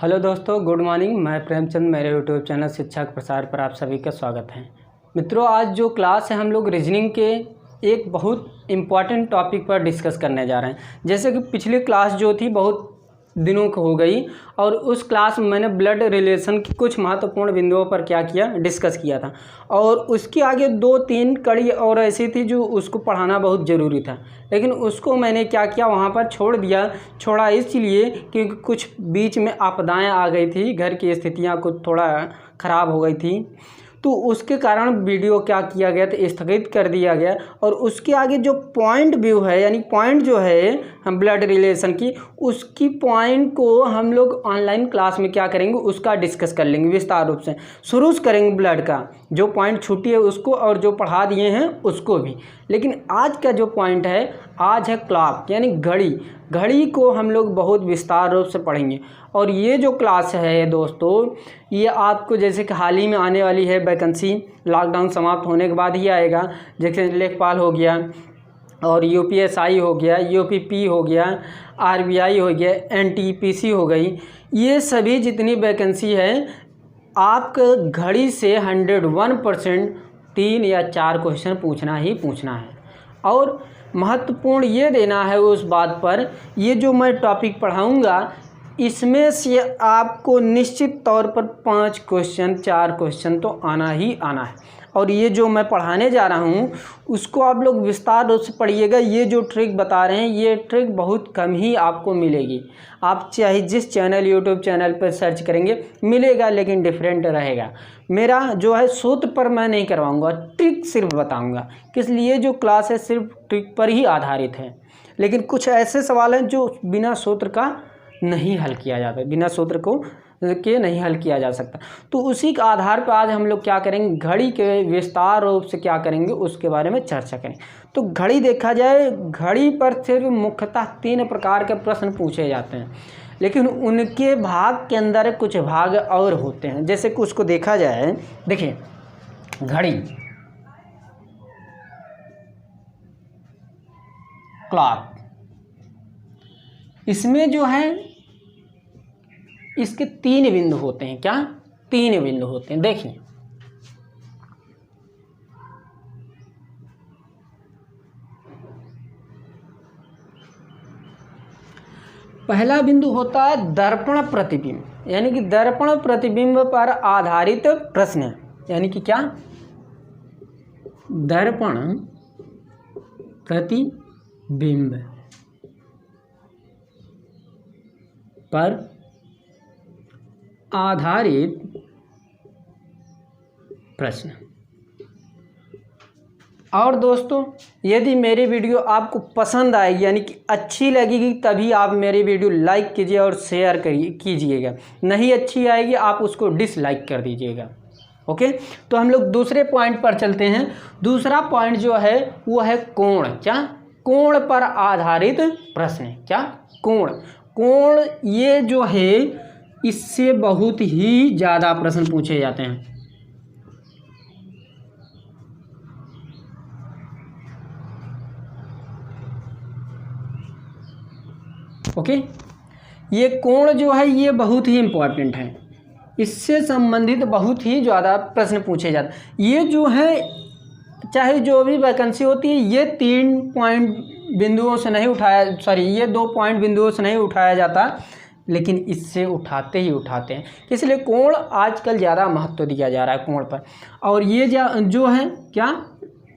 Hello दोस्तों, good morning. मैं प्रेमचंद, मेरे यूट्यूब चैनल शिक्षा के प्रसार पर आप सभी का स्वागत है। मित्रों, आज जो क्लास है हम लोग रीजनिंग के एक बहुत इम्पॉर्टेंट टॉपिक पर डिस्कस करने जा रहे हैं। जैसे कि पिछली क्लास जो थी बहुत दिनों की हो गई और उस क्लास में मैंने ब्लड रिलेशन की कुछ महत्वपूर्ण बिंदुओं पर क्या किया, डिस्कस किया था। और उसके आगे 2-3 कड़ी और ऐसी थी जो उसको पढ़ाना बहुत ज़रूरी था, लेकिन उसको मैंने क्या किया, वहाँ पर छोड़ा इसलिए क्योंकि कुछ बीच में आपदाएं आ गई थी, घर की स्थितियाँ कुछ थोड़ा ख़राब हो गई थी, तो उसके कारण वीडियो क्या किया गया तो स्थगित कर दिया गया। और उसके आगे जो पॉइंट व्यू है, यानी पॉइंट जो है हम ब्लड रिलेशन की, उसकी पॉइंट को हम लोग ऑनलाइन क्लास में क्या करेंगे, उसका डिस्कस कर लेंगे विस्तार रूप से। शुरू से करेंगे ब्लड का, जो पॉइंट छूटी है उसको और जो पढ़ा दिए हैं उसको भी। लेकिन आज का जो पॉइंट है, आज है क्लॉक यानी घड़ी को हम लोग बहुत विस्तार रूप से पढ़ेंगे। और ये जो क्लास है दोस्तों, ये आपको जैसे कि हाल ही में आने वाली है वैकेंसी, लॉकडाउन समाप्त होने के बाद ही आएगा। जैसे लेखपाल हो गया और यूपीएसआई हो गया, यूपीपी हो गया, आरबीआई हो गया, एनटीपीसी हो गई, ये सभी जितनी वैकेंसी है आपका घड़ी से 101% 3 या 4 क्वेश्चन पूछना ही पूछना है। और महत्वपूर्ण ये देना है उस बात पर, ये जो मैं टॉपिक पढ़ाऊँगा इसमें से आपको निश्चित तौर पर 5 क्वेश्चन 4 क्वेश्चन तो आना ही आना है। और ये जो मैं पढ़ाने जा रहा हूँ उसको आप लोग विस्तार रूप से पढ़िएगा। ये जो ट्रिक बता रहे हैं ये ट्रिक बहुत कम ही आपको मिलेगी। आप चाहे जिस चैनल यूट्यूब चैनल पर सर्च करेंगे मिलेगा, लेकिन डिफरेंट रहेगा। मेरा जो है सूत्र पर मैं नहीं करवाऊँगा, ट्रिक सिर्फ बताऊँगा। किस लिए जो क्लास है सिर्फ ट्रिक पर ही आधारित है। लेकिन कुछ ऐसे सवाल हैं जो बिना सूत्र का नहीं हल किया जाता, बिना सूत्र के नहीं हल किया जा सकता। तो उसी के आधार पर आज हम लोग क्या करेंगे, घड़ी के विस्तार रूप से क्या करेंगे उसके बारे में चर्चा करेंगे। तो घड़ी देखा जाए, घड़ी पर सिर्फ मुख्यतः 3 प्रकार के प्रश्न पूछे जाते हैं, लेकिन उनके भाग के अंदर कुछ भाग और होते हैं। जैसे कि उसको देखा जाए, देखिए घड़ी, क्लॉक, इसमें जो है इसके 3 बिंदु होते हैं। क्या 3 बिंदु होते हैं? देखिए पहला बिंदु होता है दर्पण प्रतिबिंब, यानी कि दर्पण प्रतिबिंब पर आधारित प्रश्न। यानी कि क्या, दर्पण प्रतिबिंब पर आधारित प्रश्न। और दोस्तों, यदि मेरी वीडियो आपको पसंद आएगी यानी कि अच्छी लगेगी, तभी आप मेरी वीडियो लाइक कीजिए और शेयर कीजिएगा। नहीं अच्छी आएगी आप उसको डिसलाइक कर दीजिएगा। ओके, तो हम लोग दूसरे पॉइंट पर चलते हैं। दूसरा पॉइंट जो है वो है कोण। क्या, कोण पर आधारित प्रश्न। क्या, कोण ये जो है इससे बहुत ही ज़्यादा प्रश्न पूछे जाते हैं। ओके, ये कोण जो है ये बहुत ही इम्पोर्टेंट है, इससे संबंधित बहुत ही ज़्यादा प्रश्न पूछे जाते हैं। ये जो है चाहे जो भी वैकेंसी होती है ये 3 पॉइंट बिंदुओं से नहीं उठाया, सॉरी ये 2 पॉइंट बिंदुओं से नहीं उठाया जाता, लेकिन इससे उठाते ही उठाते हैं। इसलिए कोण आजकल ज़्यादा महत्व दिया जा रहा है कोण पर। और ये जो है क्या,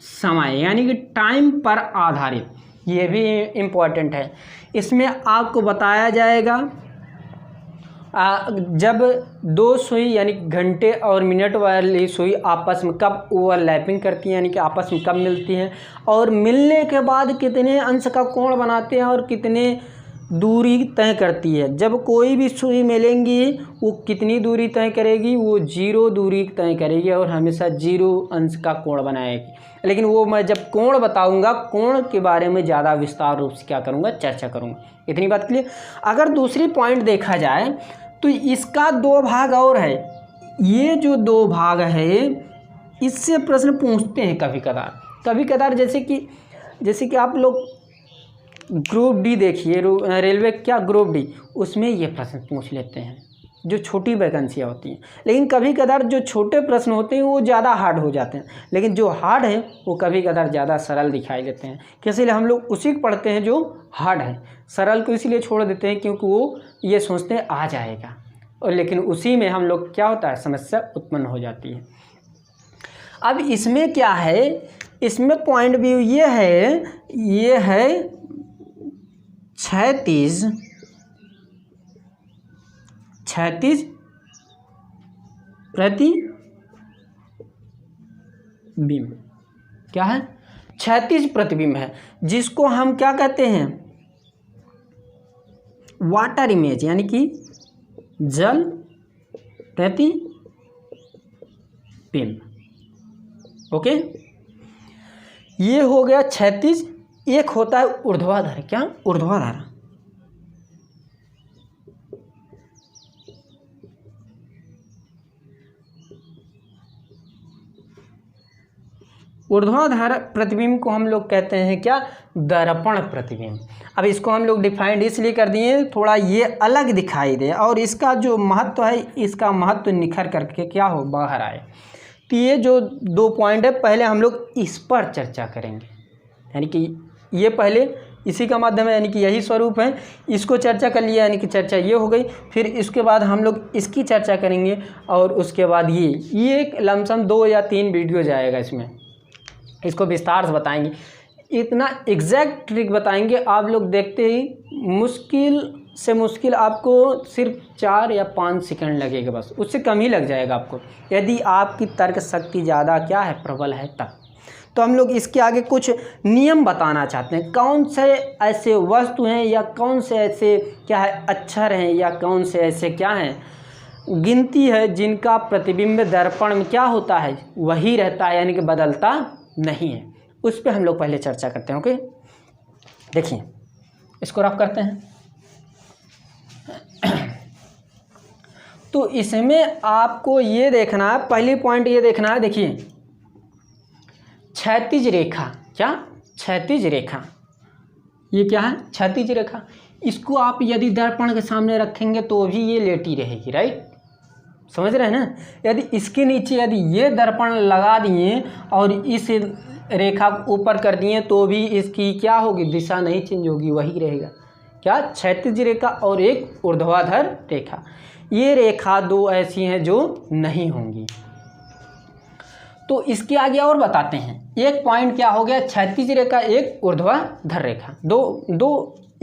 समय यानी कि टाइम पर आधारित, ये भी इम्पोर्टेंट है। इसमें आपको बताया जाएगा जब 2 सुई यानी घंटे और मिनट वाली सुई आपस में कब ओवरलैपिंग करती हैं, यानी कि आपस में कब मिलती हैं, और मिलने के बाद कितने अंश का कोण बनाते हैं और कितने दूरी तय करती है। जब कोई भी सुई मिलेंगी वो कितनी दूरी तय करेगी, वो 0 दूरी तय करेगी और हमेशा 0 अंश का कोण बनाएगी। लेकिन वो मैं जब कोण बताऊंगा, कोण के बारे में ज़्यादा विस्तार रूप से क्या करूंगा, चर्चा करूंगा। इतनी बात के लिए अगर दूसरी पॉइंट देखा जाए तो इसका 2 भाग और है। ये जो 2 भाग है इससे प्रश्न पूछते हैं कभी कदार, जैसे कि आप लोग ग्रुप डी देखिए, रेलवे क्या ग्रुप डी, उसमें ये प्रश्न पूछ लेते हैं। जो छोटी वैकेंसियाँ होती हैं। लेकिन कभी कदार जो छोटे प्रश्न होते हैं वो ज़्यादा हार्ड हो जाते हैं, लेकिन जो हार्ड हैं वो कभी कदार ज़्यादा सरल दिखाई देते हैं। इसीलिए हम लोग उसी को पढ़ते हैं जो हार्ड है, सरल को इसलिए छोड़ देते हैं क्योंकि वो ये सोचते हैं आ जाएगा, और लेकिन उसी में हम लोग क्या होता है, समस्या उत्पन्न हो जाती है। अब इसमें क्या है, इसमें पॉइंट व्यू ये है 36 प्रतिबिंब। क्या है, 36 प्रतिबिंब है, जिसको हम क्या कहते हैं, वाटर इमेज, यानी कि जल प्रतिबिंब। ओके, ये हो गया 36। एक होता है ऊर्ध्वाधर। क्या, ऊर्ध्वाधर। ऊर्ध्वाधर प्रतिबिंब को हम लोग कहते हैं क्या, दर्पण प्रतिबिंब। अब इसको हम लोग डिफाइंड इसलिए कर दिए थोड़ा ये अलग दिखाई दे और इसका जो महत्व है, इसका महत्व निखर करके क्या हो, बाहर आए। तो ये जो 2 पॉइंट है, पहले हम लोग इस पर चर्चा करेंगे, यानी कि ये पहले इसी का माध्यम है, यानी कि यही स्वरूप है, इसको चर्चा कर लिया, यानी कि चर्चा ये हो गई। फिर इसके बाद हम लोग इसकी चर्चा करेंगे और उसके बाद ये एक लमसम 2 या 3 वीडियो जाएगा, इसमें इसको विस्तार से बताएंगे। इतना एग्जैक्ट ट्रिक बताएंगे, आप लोग देखते ही मुश्किल से मुश्किल आपको सिर्फ 4 या 5 सेकंड लगेगा, बस उससे कम ही लग जाएगा आपको, यदि आपकी तर्क शक्ति ज़्यादा क्या है, प्रबल है तब। तो हम लोग इसके आगे कुछ नियम बताना चाहते हैं, कौन से ऐसे वस्तु हैं या कौन से ऐसे क्या है अक्षर हैं या कौन से ऐसे क्या हैं गिनती है जिनका प्रतिबिंब दर्पण में क्या होता है, वही रहता है, यानी कि बदलता नहीं है। उस पर हम लोग पहले चर्चा करते हैं। ओके, देखिए इसको रफ करते हैं। तो इसमें आपको ये देखना है, पहली पॉइंट ये देखना है, देखिए क्षैतिज रेखा। क्या, क्षैतिज रेखा, ये क्या है, क्षैतिज रेखा। इसको आप यदि दर्पण के सामने रखेंगे तो भी ये लेटी रहेगी, राइट, समझ रहे हैं ना। यदि इसके नीचे यदि ये दर्पण लगा दिए और इस रेखा को ऊपर कर दिए तो भी इसकी क्या होगी, दिशा नहीं चेंज होगी, वही रहेगा। क्या, क्षैतिज रेखा और एक ऊर्ध्वाधर रेखा। ये रेखा 2 ऐसी हैं जो नहीं होंगी। तो इसके आगे और बताते हैं। एक पॉइंट क्या हो गया, क्षैतिज रेखा, एक ऊर्ध्वाधर रेखा।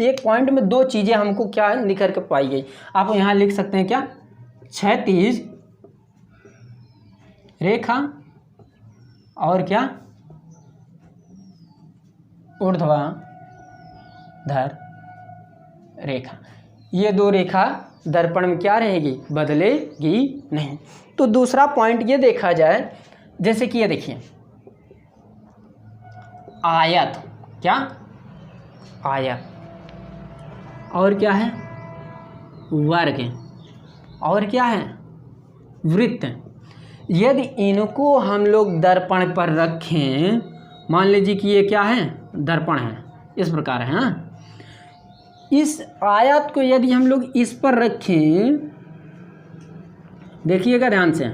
एक पॉइंट में 2 चीज़ें हमको क्या निकल के पाई गई। आप यहाँ लिख सकते हैं क्या, क्षैतिज रेखा और क्या, ऊर्ध्वाधर रेखा। ये 2 रेखा दर्पण में क्या रहेगी, बदलेगी नहीं। तो दूसरा पॉइंट ये देखा जाए, जैसे कि ये देखिए आयत। क्या, आयत, और क्या है, वर्ग, और क्या है, वृत्त। यदि इनको हम लोग दर्पण पर रखें, मान लीजिए कि ये क्या है, दर्पण है, इस प्रकार है। हाँ, इस आयत को यदि हम लोग इस पर रखें, देखिएगा ध्यान से,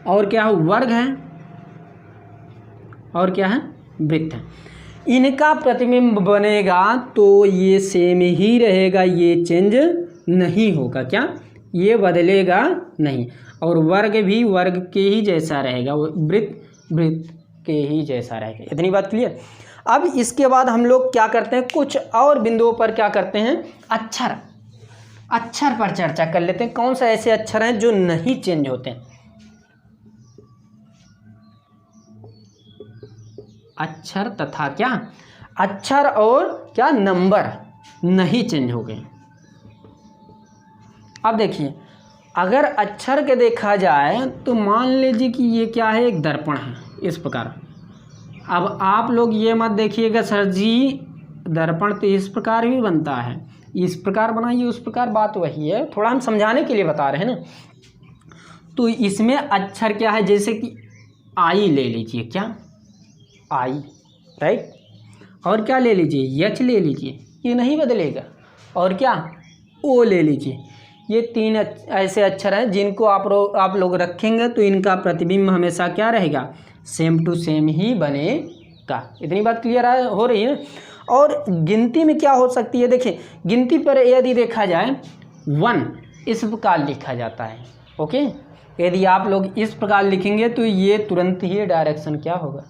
और क्या है, वर्ग है, और क्या है, वृत्त है। इनका प्रतिबिंब बनेगा तो ये सेम ही रहेगा, ये चेंज नहीं होगा। क्या, ये बदलेगा नहीं। और वर्ग भी वर्ग के ही जैसा रहेगा, वृत्त वृत्त के ही जैसा रहेगा। इतनी बात क्लियर। अब इसके बाद हम लोग क्या करते हैं, कुछ और बिंदुओं पर क्या करते हैं, अक्षर पर चर्चा कर लेते हैं। कौन सा ऐसे अक्षर हैं जो नहीं चेंज होते हैं। अक्षर तथा क्या, अक्षर और क्या, नंबर नहीं चेंज हो गए। अब देखिए, अगर अक्षर के देखा जाए तो मान लीजिए कि ये क्या है, एक दर्पण है, इस प्रकार। अब आप लोग ये मत देखिएगा सर जी दर्पण तो इस प्रकार भी बनता है, इस प्रकार बनाइए, उस प्रकार, बात वही है, थोड़ा हम समझाने के लिए बता रहे हैं ना। तो इसमें अक्षर क्या है, जैसे कि आई ले लीजिए, क्या, आई, राइट, और क्या ले लीजिए, यच ले लीजिए, ये नहीं बदलेगा। और क्या, ओ ले लीजिए, ये 3 ऐसे अक्षर हैं जिनको आप लोग रखेंगे तो इनका प्रतिबिंब हमेशा क्या रहेगा, सेम टू सेम ही बनेगा। इतनी बात क्लियर हो रही है। और गिनती में क्या हो सकती है, देखिए गिनती पर यदि देखा जाए 1 इस प्रकार लिखा जाता है। ओके, यदि आप लोग इस प्रकार लिखेंगे तो ये तुरंत ही डायरेक्शन क्या होगा,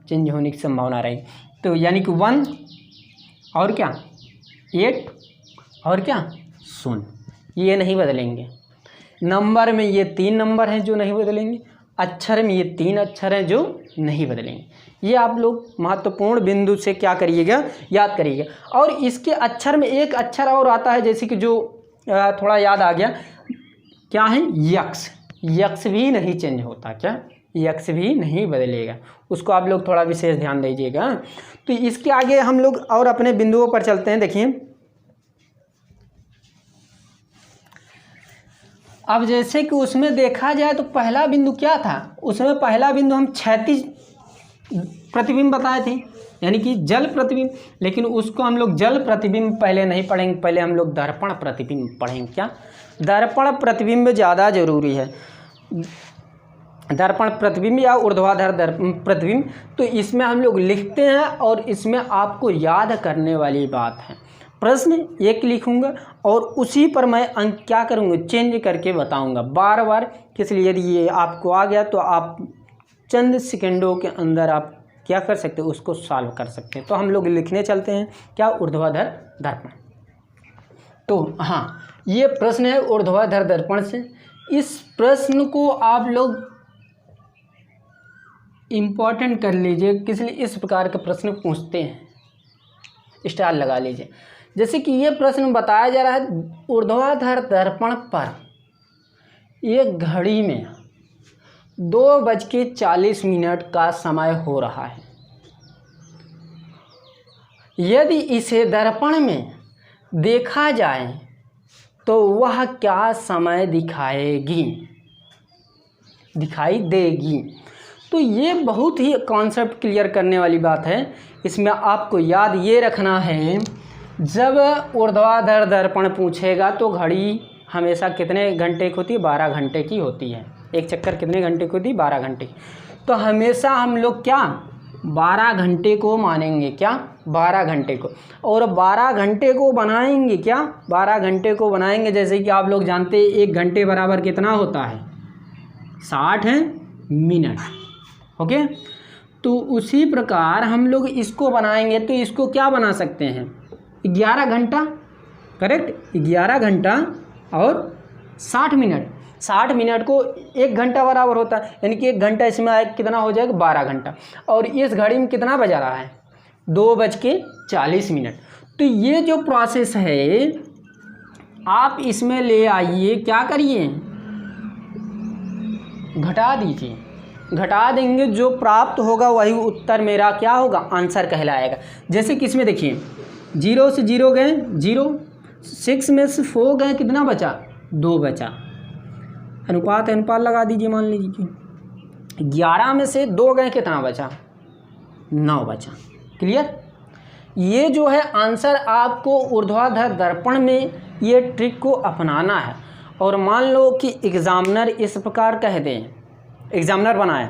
चेंज होने की संभावना रहेगी। तो यानी कि 1 और क्या 8 और क्या 0, ये नहीं बदलेंगे। नंबर में ये 3 नंबर हैं जो नहीं बदलेंगे, अक्षर में ये 3 अक्षर हैं जो नहीं बदलेंगे। ये आप लोग महत्वपूर्ण बिंदु से क्या करिएगा, याद करिएगा। और इसके अक्षर में एक अक्षर और आता है, जैसे कि जो थोड़ा याद आ गया, क्या है यक्स। यक्स भी नहीं चेंज होता, क्या यक्स भी नहीं बदलेगा, उसको आप लोग थोड़ा विशेष ध्यान दीजिएगा। तो इसके आगे हम लोग और अपने बिंदुओं पर चलते हैं। देखिए अब जैसे कि उसमें देखा जाए तो पहला बिंदु क्या था, उसमें पहला बिंदु हम क्षैतिज प्रतिबिंब बताए थे, यानी कि जल प्रतिबिंब। लेकिन उसको हम लोग जल प्रतिबिंब पहले नहीं पढ़ेंगे, पहले हम लोग दर्पण प्रतिबिंब पढ़ेंगे। क्या दर्पण प्रतिबिंब ज़्यादा जरूरी है, दर्पण प्रतिबिंब या ऊर्ध्वाधर प्रतिबिंब। तो इसमें हम लोग लिखते हैं और इसमें आपको याद करने वाली बात है, प्रश्न एक लिखूंगा और उसी पर मैं अंक क्या करूँगा, चेंज करके बताऊंगा बार बार। किस लिए, यदि ये आपको आ गया तो आप चंद सेकंडों के अंदर आप क्या कर सकते हैं, उसको सॉल्व कर सकते हैं। तो हम लोग लिखने चलते हैं क्या, ऊर्ध्वाधर दर्पण। तो हाँ, ये प्रश्न है ऊर्ध्वाधर दर्पण से। इस प्रश्न को आप लोग इम्पोर्टेंट कर लीजिए, किस लिए इस प्रकार के प्रश्न पूछते हैं, स्टार लगा लीजिए। जैसे कि ये प्रश्न बताया जा रहा है, ऊर्ध्वाधर दर्पण पर एक घड़ी में 2:40 का समय हो रहा है। यदि इसे दर्पण में देखा जाए तो वह क्या समय दिखाई देगी। तो ये बहुत ही कॉन्सेप्ट क्लियर करने वाली बात है। इसमें आपको याद ये रखना है, जब ऊर्ध्वाधर दर्पण पूछेगा तो घड़ी हमेशा कितने घंटे की होती है, 12 घंटे की होती है। एक चक्कर कितने घंटे की होती है, 12 घंटे की। तो हमेशा हम लोग क्या 12 घंटे को मानेंगे, क्या 12 घंटे को, और 12 घंटे को बनाएंगे, क्या 12 घंटे को बनाएंगे। जैसे कि आप लोग जानते हैं 1 घंटे बराबर कितना होता है, 60 मिनट। ओके, तो उसी प्रकार हम लोग इसको बनाएंगे तो इसको क्या बना सकते हैं, 11 घंटा, करेक्ट, 11 घंटा और 60 मिनट। 60 मिनट को 1 घंटा बराबर होता है, यानी कि 1 घंटा इसमें कितना हो जाएगा, 12 घंटा। और इस घड़ी में कितना बजा रहा है, 2:40। तो ये जो प्रोसेस है आप इसमें ले आइए, क्या करिए, घटा दीजिए। घटा देंगे, जो प्राप्त होगा वही उत्तर मेरा क्या होगा, आंसर कहलाएगा। जैसे कि इसमें देखिए 0 से 0 गए 0, 6 में से 4 गए, कितना बचा, 2 बचा। अनुपात लगा दीजिए, मान लीजिए 11 में से 2 गए, कितना बचा, 9 बचा। क्लियर। ये जो है आंसर आपको ऊर्ध्वाधर दर्पण में ये ट्रिक को अपनाना है। और मान लो कि एग्जामिनर इस प्रकार कह दें, एग्जामिनर बनाए,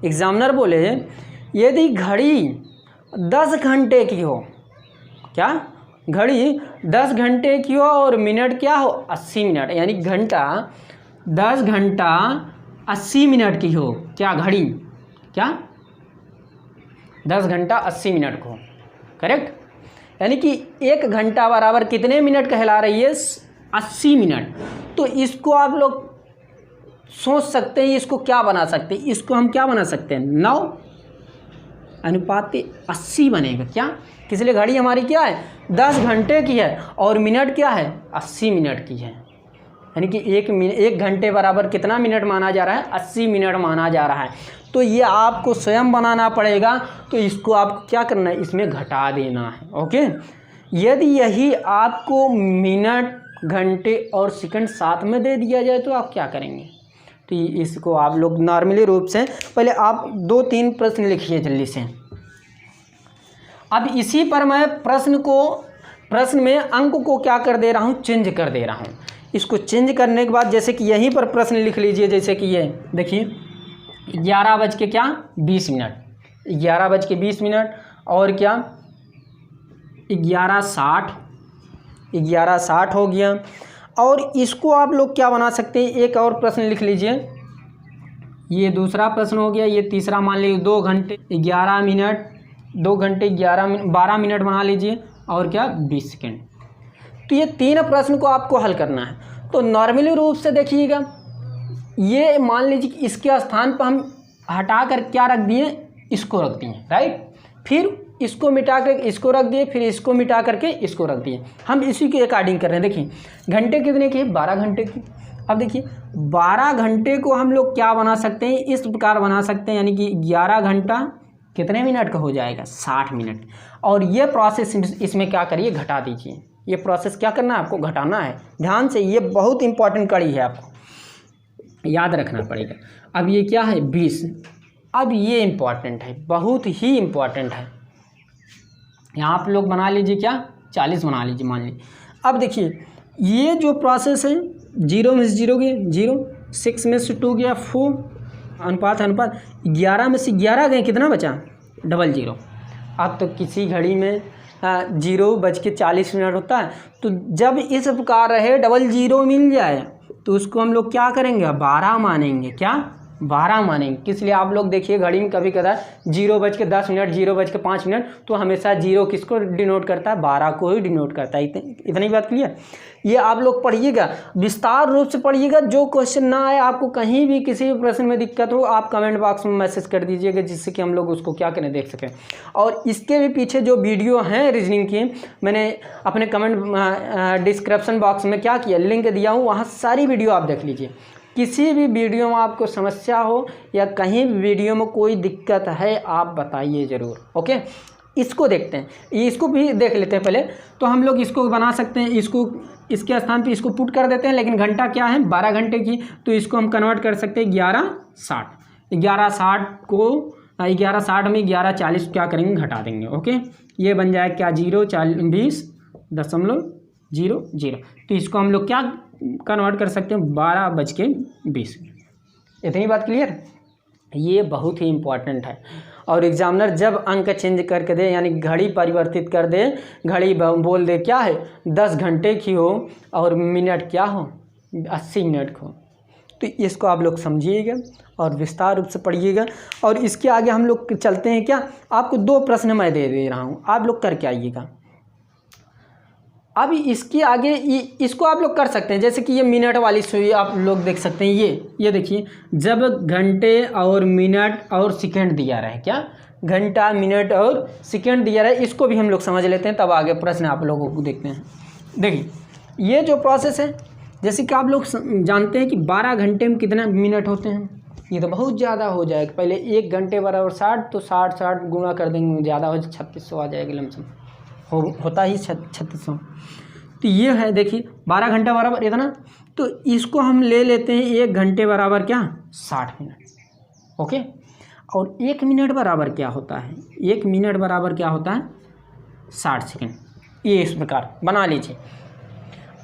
एग्जामिनर बोले यदि घड़ी 10 घंटे की हो, क्या घड़ी 10 घंटे की हो और मिनट क्या हो, 80 मिनट, यानी घंटा 10 घंटा 80 मिनट की हो, क्या घड़ी, क्या 10 घंटा 80 मिनट को, करेक्ट। यानी कि 1 घंटा बराबर कितने मिनट कहला रही है, 80 मिनट। तो इसको आप लोग सोच सकते हैं, इसको क्या बना सकते हैं, इसको हम क्या बना सकते हैं, 9 अनुपात 80 बनेगा। क्या, किस लिए, घड़ी हमारी क्या है 10 घंटे की है और मिनट क्या है 80 मिनट की है। यानी कि 1 घंटे बराबर कितना मिनट माना जा रहा है, 80 मिनट माना जा रहा है। तो ये आपको स्वयं बनाना पड़ेगा। तो इसको आपको क्या करना है, इसमें घटा देना है। ओके, यदि यही आपको मिनट, घंटे और सेकंड साथ में दे दिया जाए तो आप क्या करेंगे। तो इसको आप लोग नॉर्मली रूप से पहले आप 2-3 प्रश्न लिखिए जल्दी से। अब इसी पर मैं प्रश्न में अंक को क्या कर दे रहा हूँ, चेंज कर दे रहा हूँ। इसको चेंज करने के बाद जैसे कि यहीं पर प्रश्न लिख लीजिए, जैसे कि ये देखिए 11:20, 11:20 और क्या 11:60 हो गया। और इसको आप लोग क्या बना सकते हैं, एक और प्रश्न लिख लीजिए, ये दूसरा प्रश्न हो गया, ये तीसरा मान लीजिए 2 घंटे 11 मिनट, 2 घंटे 12 मिनट बना लीजिए और क्या 20 सेकेंड। तो ये 3 प्रश्न को आपको हल करना है। तो नॉर्मली रूप से देखिएगा, ये मान लीजिए कि इसके स्थान पर हम हटा कर क्या रख दिए, इसको रख दिए, राइट। फिर इसको मिटा कर इसको रख दिए, फिर इसको मिटा करके इसको रख दिए। हम इसी के अकॉर्डिंग कर रहे हैं। देखिए घंटे कितने की, 12 घंटे की। अब देखिए 12 घंटे को हम लोग क्या बना सकते हैं, इस प्रकार बना सकते हैं, यानी कि 11 घंटा कितने मिनट का हो जाएगा, 60 मिनट। और ये प्रोसेस इसमें क्या करिए, घटा दीजिए। ये प्रोसेस क्या करना है, आपको घटाना है। ध्यान से, ये बहुत इंपॉर्टेंट कड़ी है, आपको याद रखना पड़ेगा। अब ये क्या है 20। अब ये इम्पॉर्टेंट है, बहुत ही इम्पॉर्टेंट है। यहाँ आप लोग बना लीजिए क्या, 40 बना लीजिए मान लीजिए। अब देखिए ये जो प्रोसेस है, 0 में से 0 गए 0, 6 में से 2 गया 4, अनुपात 11 में से 11 गए, कितना बचा 00। अब तो किसी घड़ी में 0:40 होता है। तो जब इस प्रकार रहे 00 मिल जाए तो उसको हम लोग क्या करेंगे, 12 मानेंगे। क्या 12 मानेंगे। किस लिए, आप लोग देखिए घड़ी में कभी कदा 0:10, 0:05, तो हमेशा 0 किसको डिनोट करता है, 12 को ही डिनोट करता है। इतनी बात क्लियर। ये आप लोग पढ़िएगा, विस्तार रूप से पढ़िएगा। जो क्वेश्चन ना आए, आपको कहीं भी किसी भी प्रश्न में दिक्कत हो, आप कमेंट बॉक्स में मैसेज कर दीजिएगा, जिससे कि हम लोग उसको क्या करें, देख सकें। और इसके भी पीछे जो वीडियो हैं रीजनिंग की, मैंने अपने कमेंट डिस्क्रिप्शन बॉक्स में क्या किया, लिंक दिया हूँ, वहाँ सारी वीडियो आप देख लीजिए। किसी भी वीडियो में आपको समस्या हो या कहीं भी वीडियो में कोई दिक्कत है, आप बताइए ज़रूर। ओके, इसको देखते हैं, इसको भी देख लेते हैं पहले। तो हम लोग इसको बना सकते हैं, इसको इसके स्थान पे इसको पुट कर देते हैं। लेकिन घंटा क्या है, 12 घंटे की, तो इसको हम कन्वर्ट कर सकते हैं 11:60। 11:60 को 11:60 में 11:40 क्या करेंगे, घटा देंगे। ओके, ये बन जाए क्या 20.00। तो इसको हम लोग क्या कन्वर्ट कर सकते हैं, 12:20। इतनी बात क्लियर। ये बहुत ही इम्पॉर्टेंट है। और एग्जामिनर जब अंक चेंज करके दे, यानी घड़ी परिवर्तित कर दे, घड़ी बोल दे क्या है 10 घंटे की हो और मिनट क्या हो 80 मिनट को, तो इसको आप लोग समझिएगा और विस्तार रूप से पढ़िएगा। और इसके आगे हम लोग चलते हैं। क्या आपको 2 प्रश्न मैं दे रहा हूँ, आप लोग करके आइएगा। अभी इसके आगे इसको आप लोग कर सकते हैं, जैसे कि ये मिनट वाली सुई आप लोग देख सकते हैं। ये देखिए, जब घंटे और मिनट और सेकंड दिया रहे, क्या घंटा मिनट और सेकंड दिया रहे, इसको भी हम लोग समझ लेते हैं, तब आगे प्रश्न आप लोगों को देखते हैं। देखिए ये जो प्रोसेस है, जैसे कि आप लोग जानते हैं कि 12 घंटे में कितने मिनट होते हैं, ये तो बहुत ज़्यादा हो जाएगा। पहले 1 घंटे बराबर 60, तो 60 गुणा कर देंगे, ज़्यादा हो जाए 3600 आ जाएगा लमसम, होता ही 3600। तो ये है, देखिए 12 घंटा बराबर इतना, तो इसको हम ले लेते हैं 1 घंटे बराबर क्या 60 मिनट। ओके, और 1 मिनट बराबर क्या होता है, 1 मिनट बराबर क्या होता है 60 सेकंड। ये इस प्रकार बना लीजिए।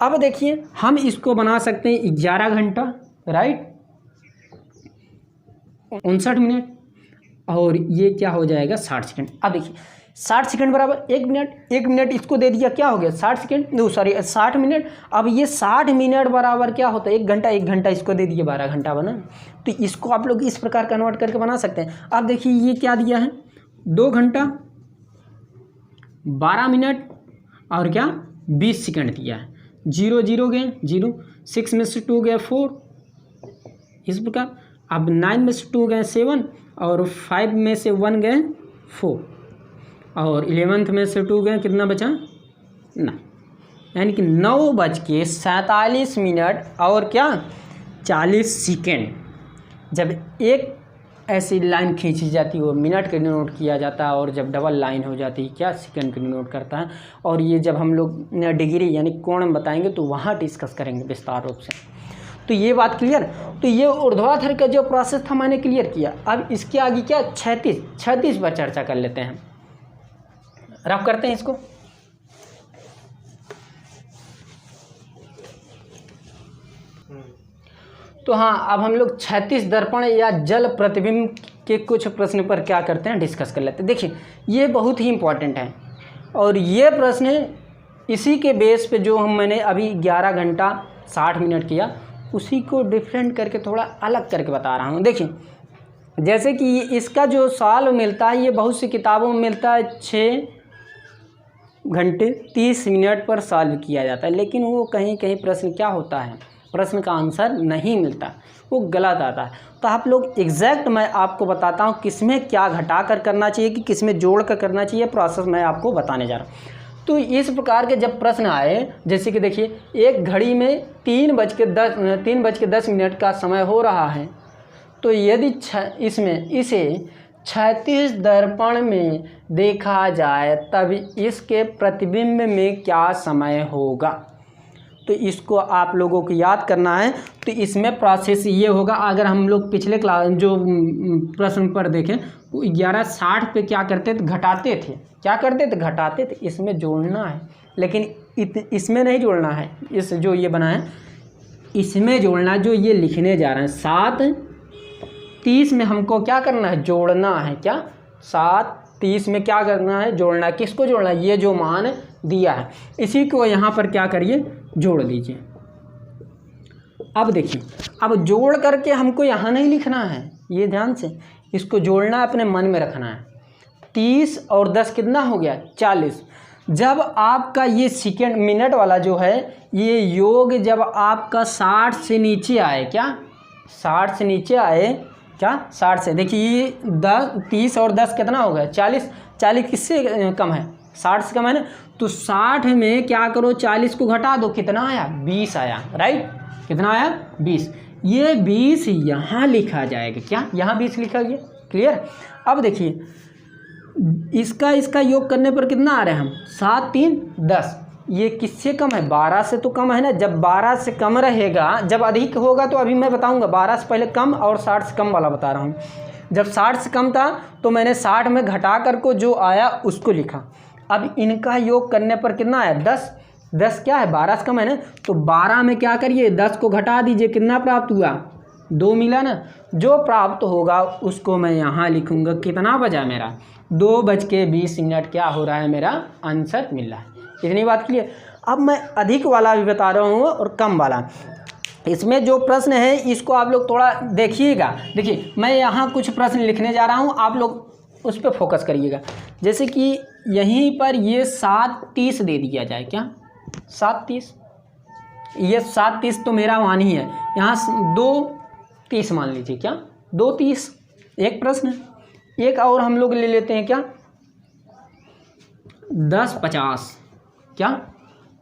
अब देखिए हम इसको बना सकते हैं 11 घंटा, राइट, 59 मिनट, और ये क्या हो जाएगा 60 सेकंड। अब देखिए 60 सेकंड बराबर 1 मिनट, 1 मिनट इसको दे दिया, क्या हो गया 60 सेकंड, नो सॉरी 60 मिनट। अब ये 60 मिनट बराबर क्या होता है 1 घंटा, 1 घंटा इसको दे दिए 12 घंटा बना। तो इसको आप लोग इस प्रकार कन्वर्ट करके बना सकते हैं। अब देखिए ये क्या दिया है 2 घंटा 12 मिनट और क्या 20 सेकंड दिया है। 0 0 गए 0, 6 में से 2 गए 4, इस प्रकार। अब 9 में से 2 गए 7, और 5 में से 1 गए 4, और 11th में से 2 गए, कितना बचा 9, यानी कि 9:47 मिनट और क्या 40 सेकेंड। जब एक ऐसी लाइन खींची जाती है वो मिनट के डिनोट किया जाता है, और जब डबल लाइन हो जाती है क्या सेकंड के डिनोट करता है। और ये जब हम लोग डिग्री यानी कोण बताएंगे तो वहाँ डिस्कस करेंगे विस्तार रूप से। तो ये बात क्लियर। तो ये ऊर्ध्वाधर का जो प्रोसेस था मैंने क्लियर किया। अब इसके आगे क्या 36 पर चर्चा कर लेते हैं, रफ करते हैं इसको। तो हाँ, अब हम लोग क्षैतिज दर्पण या जल प्रतिबिंब के कुछ प्रश्न पर क्या करते हैं, डिस्कस कर लेते हैं। देखिए, ये बहुत ही इम्पॉर्टेंट है और ये प्रश्न इसी के बेस पे जो मैंने अभी 11 घंटा 60 मिनट किया, उसी को डिफरेंट करके थोड़ा अलग करके बता रहा हूँ। देखिए, जैसे कि इसका जो सॉल्व मिलता है, ये बहुत सी किताबों में मिलता है 6 घंटे 30 मिनट पर सॉल्व किया जाता है, लेकिन वो कहीं कहीं प्रश्न क्या होता है, प्रश्न का आंसर नहीं मिलता, वो गलत आता है। तो आप लोग एग्जैक्ट मैं आपको बताता हूँ किस में क्या घटा कर करना चाहिए कि किस में जोड़ कर करना चाहिए, प्रोसेस मैं आपको बताने जा रहा हूँ। तो इस प्रकार के जब प्रश्न आए, जैसे कि देखिए, एक घड़ी में 3:10 मिनट का समय हो रहा है, तो यदि इसे क्षैतिज दर्पण में देखा जाए तब इसके प्रतिबिंब में क्या समय होगा। तो इसको आप लोगों को याद करना है। तो इसमें प्रोसेस ये होगा, अगर हम लोग पिछले क्लास जो प्रश्न पर देखें, 11:60 पे क्या करते थे, घटाते थे। क्या करते थे, घटाते थे। इसमें जोड़ना है, लेकिन इसमें नहीं जोड़ना है, इस जो ये बना है इसमें जोड़ना, जो ये लिखने जा रहे हैं 7:30 में हमको क्या करना है, जोड़ना है। क्या 7:30 में क्या करना है, जोड़ना है। किसको जोड़ना है, ये जो मान दिया है इसी को यहाँ पर क्या करिए, जोड़ दीजिए। अब देखिए, अब जोड़ करके हमको यहाँ नहीं लिखना है, ये ध्यान से इसको जोड़ना, अपने मन में रखना है। 30 और 10 कितना हो गया, 40। जब आपका ये सेकेंड मिनट वाला जो है, ये योग जब आपका 60 से नीचे आए, क्या 60 से नीचे आए, क्या 60 से, देखिए ये 30 और 10 कितना हो गया, 40। 40 किससे कम है, 60 से कम है ना। तो 60 में क्या करो, 40 को घटा दो, कितना आया, 20 आया, राइट। कितना आया, 20। ये 20 यहाँ लिखा जाएगा, क्या यहाँ 20 लिखा गया, क्लियर। अब देखिए, इसका योग करने पर कितना आ रहा है, हम 7 3 10। ये किससे कम है, 12 से तो कम है ना। जब 12 से कम रहेगा, जब अधिक होगा तो अभी मैं बताऊंगा, 12 से पहले कम और 60 से कम वाला बता रहा हूँ। जब 60 से कम था तो मैंने 60 में घटा कर को जो आया उसको लिखा। अब इनका योग करने पर कितना आया, 10। 10 क्या है, 12 से कम है ना। तो 12 में क्या करिए, 10 को घटा दीजिए, कितना प्राप्त हुआ, 2 मिला ना। जो प्राप्त होगा उसको मैं यहाँ लिखूँगा, कितना बजा मेरा, 2:20 क्या हो रहा है, मेरा आंसर मिल रहा है। इतनी बात क्लियर। अब मैं अधिक वाला भी बता रहा हूँ और कम वाला। इसमें जो प्रश्न है इसको आप लोग थोड़ा देखिएगा। देखिए, मैं यहाँ कुछ प्रश्न लिखने जा रहा हूँ, आप लोग उस पर फोकस करिएगा। जैसे कि यहीं पर ये 7:30 दे दिया जाए, क्या 7:30, ये 7:30 तो मेरा मान ही है, यहाँ 2:30 मान लीजिए, क्या 2:30। एक प्रश्न, एक और हम लोग ले लेते हैं, क्या 10:50, क्या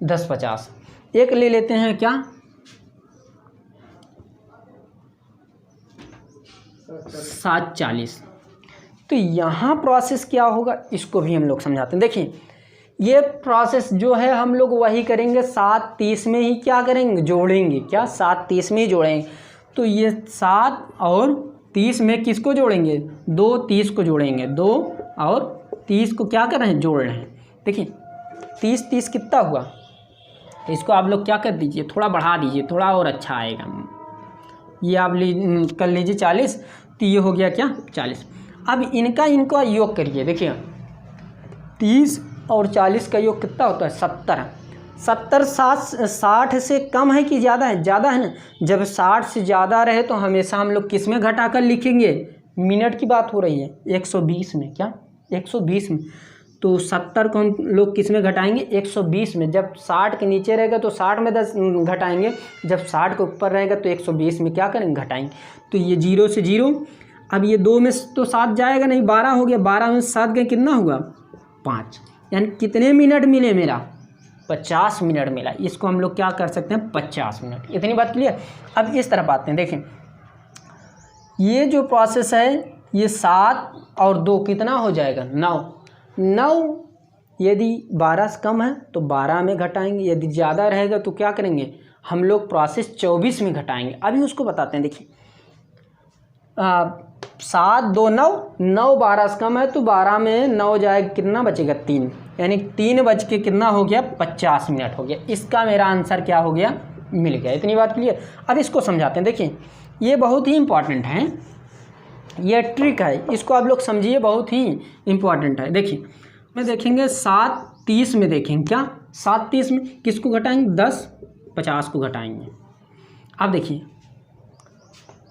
10:50। एक ले लेते हैं, क्या 7:40। तो यहाँ प्रोसेस क्या होगा, इसको भी हम लोग समझाते हैं। देखिए, ये प्रोसेस जो है हम लोग वही करेंगे, 7:30 में ही क्या करेंगे, जोड़ेंगे। क्या 7:30 में ही जोड़ेंगे। तो ये 7 और 30 में किसको जोड़ेंगे, 2 30 को जोड़ेंगे, 2 और 30 को क्या कर रहे हैं, जोड़ रहे हैं। देखिए 30 कितना हुआ, तो इसको आप लोग क्या कर दीजिए, थोड़ा बढ़ा दीजिए, थोड़ा और अच्छा आएगा। ये आप कर लीजिए 40, तो ये हो गया क्या 40। अब इनका योग करिए। देखिए 30 और 40 का योग कितना होता है, 70। 70 60 से कम है कि ज़्यादा है, ज़्यादा है ना। जब 60 से ज़्यादा रहे तो हमेशा हम लोग किस में घटा कर लिखेंगे, मिनट की बात हो रही है, 120 में। क्या 120 में। तो 70 को हम लोग किस में घटाएंगे, 120 में। जब 60 के नीचे रहेगा तो 60 में 10 घटाएंगे, जब 60 के ऊपर रहेगा तो 120 में क्या करेंगे, घटाएंगे। तो ये 0 से 0, अब ये 2 में तो 7 जाएगा नहीं, 12 हो गया, 12 में 7 गए, कितना हुआ 5। यानी कितने मिनट मिले, मेरा 50 मिनट मिला। इसको हम लोग क्या कर सकते हैं, 50 मिनट। इतनी बात क्लियर। अब इस तरफ आते हैं। देखें ये जो प्रोसेस है, ये 7 और 2 कितना हो जाएगा, 9। यदि 12 से कम है तो 12 में घटाएंगे, यदि ज़्यादा रहेगा तो क्या करेंगे हम लोग, प्रोसेस 24 में घटाएंगे। अभी उसको बताते हैं। देखिए 7 2 9, 12 से कम है तो 12 में 9 जाएगा, कितना बचेगा 3, यानी 3 बज के कितना हो गया, 50 मिनट हो गया। इसका मेरा आंसर क्या हो गया, मिल गया। इतनी बात क्लियर। अब इसको समझाते हैं। देखिए ये बहुत ही इम्पॉर्टेंट है, ये ट्रिक है, इसको आप लोग समझिए, बहुत ही इम्पॉर्टेंट है। देखिए मैं देखेंगे 7:30 में, देखेंगे क्या 7:30 में किसको घटाएंगे, 10 50 को घटाएंगे। अब देखिए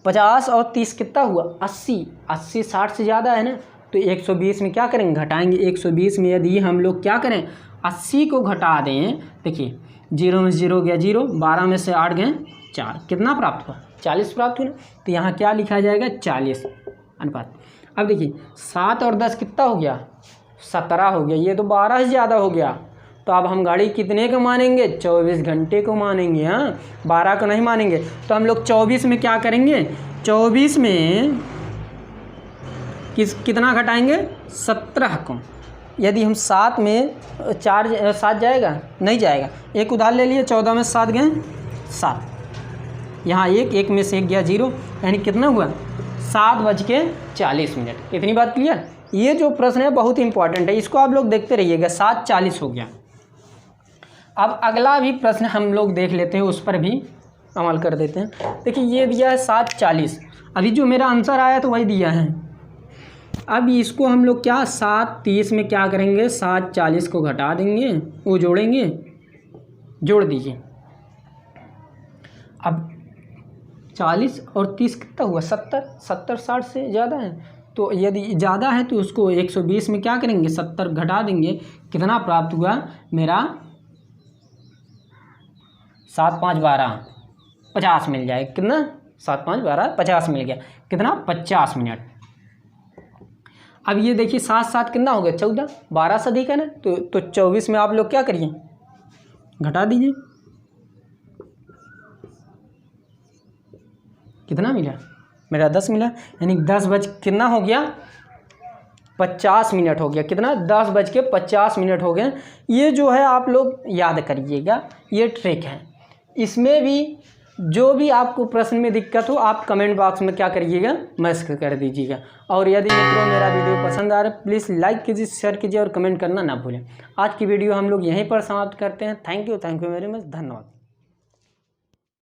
50 और 30 कितना हुआ, 80। 80 60 से ज़्यादा है ना, तो 120 में क्या करेंगे, घटाएंगे। 120 में यदि हम लोग क्या करें, 80 को घटा दें, देखिए 0 में 0 गया 0, 12 में से 8 गए 4, कितना प्राप्त हुआ, 40 प्राप्त हुआ ना। तो यहाँ क्या लिखा जाएगा, 40 अनुपात। अब देखिए 7 और 10 कितना हो गया, 17 हो गया। ये तो 12 से ज़्यादा हो गया। तो अब हम गाड़ी कितने को मानेंगे, 24 घंटे को मानेंगे। हाँ 12 को नहीं मानेंगे। तो हम लोग 24 में क्या करेंगे, 24 में कितना घटाएंगे, 17 को। यदि हम 7 में 7 जाएगा, नहीं जाएगा, एक उधार ले लिए, 14 में 7 गए 7, यहाँ एक में से 1 गया 0, यानी कितना हुआ, 7:40। इतनी बात क्लियर। ये जो प्रश्न है बहुत इंपॉर्टेंट है, इसको आप लोग देखते रहिएगा। 7:40 हो गया। अब अगला भी प्रश्न हम लोग देख लेते हैं, उस पर भी अमल कर देते हैं। देखिए ये दिया है 7:40, अभी जो मेरा आंसर आया तो वही दिया है। अब इसको हम लोग क्या 7:30 में क्या करेंगे, 7:40 को घटा देंगे, वो जोड़ेंगे, जोड़ दीजिए। अब 40 और 30 कितना हुआ, 70। 70 60 से ज़्यादा है, तो यदि ज़्यादा है तो उसको 120 में क्या करेंगे, 70 घटा देंगे। कितना प्राप्त हुआ मेरा, 7 5 12 50 मिल जाएगा। कितना, 7 5 12 50 मिल गया। कितना, 50 मिनट। अब ये देखिए 7 7 कितना हो गया, 14, 12 से अधिक है ना, तो 24 में आप लोग क्या करिए, घटा दीजिए। कितना मिला, मेरा 10 मिला, यानी 10 बज कितना हो गया, 50 मिनट हो गया। कितना, 10:50 हो गए। ये जो है आप लोग याद करिएगा, ये ट्रिक है। इसमें भी जो भी आपको प्रश्न में दिक्कत हो आप कमेंट बॉक्स में क्या करिएगा, मैसेज कर दीजिएगा। और यदि मित्रों मेरा वीडियो पसंद आ रहा है प्लीज़ लाइक कीजिए, शेयर कीजिए और कमेंट करना ना भूलें। आज की वीडियो हम लोग यहीं पर समाप्त करते हैं। थैंक यू वेरी मच, धन्यवाद।